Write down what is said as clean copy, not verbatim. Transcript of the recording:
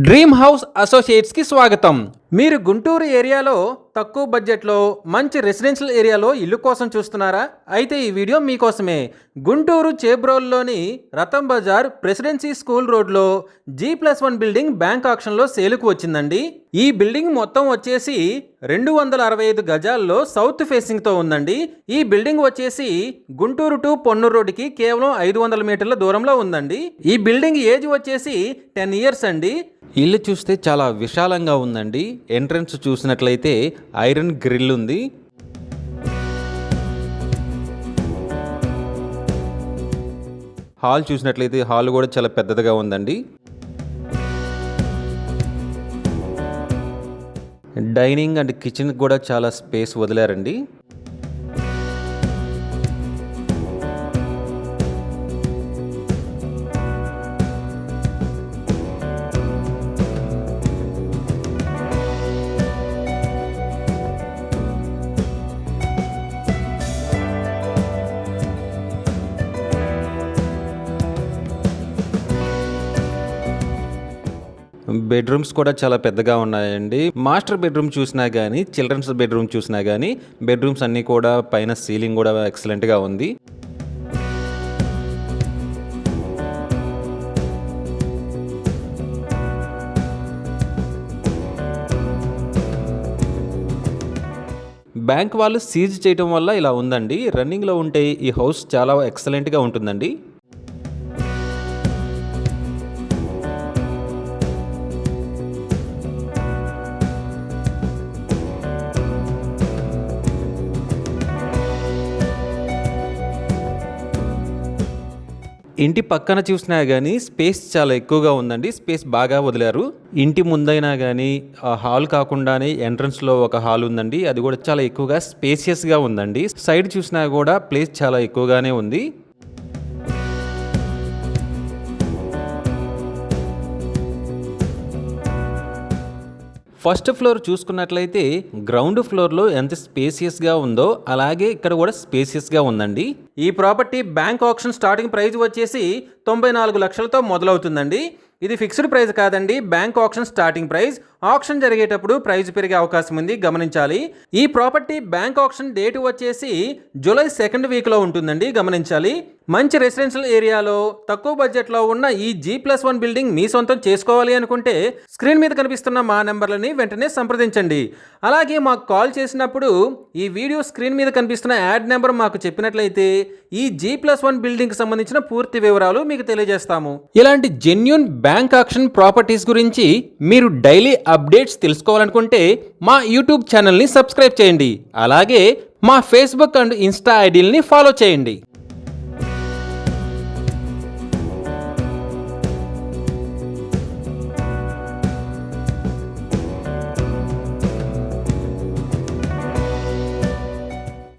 Dream house associates కి స్వాగతం. మీరు గుంటూరు ఏరియాలో తక్కువ బడ్జెట్లో మంచి రెసిడెన్షియల్ ఏరియాలో ఇల్లు కోసం చూస్తున్నారా? అయితే ఈ వీడియో మీకోసమే. గుంటూరు చేబ్రోల్లోని రతన్ బజార్ ప్రెసిడెన్సీ స్కూల్ రోడ్లో G+1 బిల్డింగ్ బ్యాంక్ ఆక్షన్లో సేలుకు వచ్చిందండి. ఈ బిల్డింగ్ మొత్తం వచ్చేసి 265 గజాల్లో సౌత్ ఫేసింగ్తో ఉందండి. ఈ బిల్డింగ్ వచ్చేసి గుంటూరు టు పొన్నూరు రోడ్డుకి కేవలం 500 మీటర్ల దూరంలో ఉందండి. ఈ బిల్డింగ్ ఏజ్ వచ్చేసి 10 ఇయర్స్ అండి. ఇల్లు చూస్తే చాలా విశాలంగా ఉందండి. ఎంట్రన్స్ చూసినట్లయితే ఐరన్ గ్రిల్ ఉంది. హాల్ చూసినట్లయితే హాల్ కూడా చాలా పెద్దదిగా ఉందండి. డైనింగ్ అండ్ కిచెన్ కూడా చాలా స్పేస్ వదిలారండి. బెడ్రూమ్స్ కూడా చాలా పెద్దగా ఉన్నాయండి. మాస్టర్ బెడ్రూమ్ చూసినా కానీ, చిల్డ్రన్స్ బెడ్రూమ్ చూసినా కానీ బెడ్రూమ్స్ అన్నీ కూడా పైన సీలింగ్ కూడా ఎక్సలెంట్గా ఉంది. బ్యాంక్ వాళ్ళు సీజ్ చేయడం వల్ల ఇలా ఉందండి. రన్నింగ్లో ఉంటే ఈ హౌస్ చాలా ఎక్సలెంట్గా ఉంటుందండి. ఇంటి పక్కన చూసినా కానీ స్పేస్ చాలా ఎక్కువగా ఉందండి. స్పేస్ బాగా వదిలారు. ఇంటి ముందైనా కానీ హాల్ కాకుండానే ఎంట్రన్స్లో ఒక హాల్ ఉందండి. అది కూడా చాలా ఎక్కువగా స్పేసియస్గా ఉందండి. సైడ్ చూసినా కూడా ప్లేస్ చాలా ఎక్కువగానే ఉంది. ఫస్ట్ ఫ్లోర్ చూసుకున్నట్లయితే గ్రౌండ్ ఫ్లోర్లో ఎంత స్పేసియస్గా ఉందో అలాగే ఇక్కడ కూడా స్పేసియస్గా ఉందండి. ఈ property bank auction starting price వచ్చేసి 94 లక్షలతో మొదలవుతుందండి. ఇది ఫిక్స్డ్ ప్రైస్ కాదండి, bank auction starting price. Auction జరిగేటప్పుడు ప్రైస్ పెరిగే అవకాశం ఉంది, గమనించాలి. ఈ ప్రాపర్టీ బ్యాంక్ ఆక్షన్ డేట్ వచ్చేసి జూలై 2nd వీక్లో ఉంటుందండి, గమనించాలి. మంచి రెసిడెన్షియల్ ఏరియాలో తక్కువ బడ్జెట్లో ఉన్న ఈ G+1 బిల్డింగ్ మీ సొంతం చేసుకోవాలి అనుకుంటే స్క్రీన్ మీద కనిపిస్తున్న మా నెంబర్లని వెంటనే సంప్రదించండి. అలాగే మాకు కాల్ చేసినప్పుడు ఈ వీడియో స్క్రీన్ మీద కనిపిస్తున్న యాడ్ నెంబర్ మాకు చెప్పినట్లయితే ఈ G+1 బిల్డింగ్కి సంబంధించిన పూర్తి వివరాలు మీకు తెలియజేస్తాము. ఇలాంటి జెన్యూన్ బ్యాంక్ ఆక్షన్ ప్రాపర్టీస్ గురించి మీరు డైలీ అప్డేట్స్ తెలుసుకోవాలనుకుంటే మా యూట్యూబ్ ఛానల్ని సబ్స్క్రైబ్ చేయండి. అలాగే మా ఫేస్బుక్ అండ్ ఇన్స్టా ఐడీలని ఫాలో చేయండి.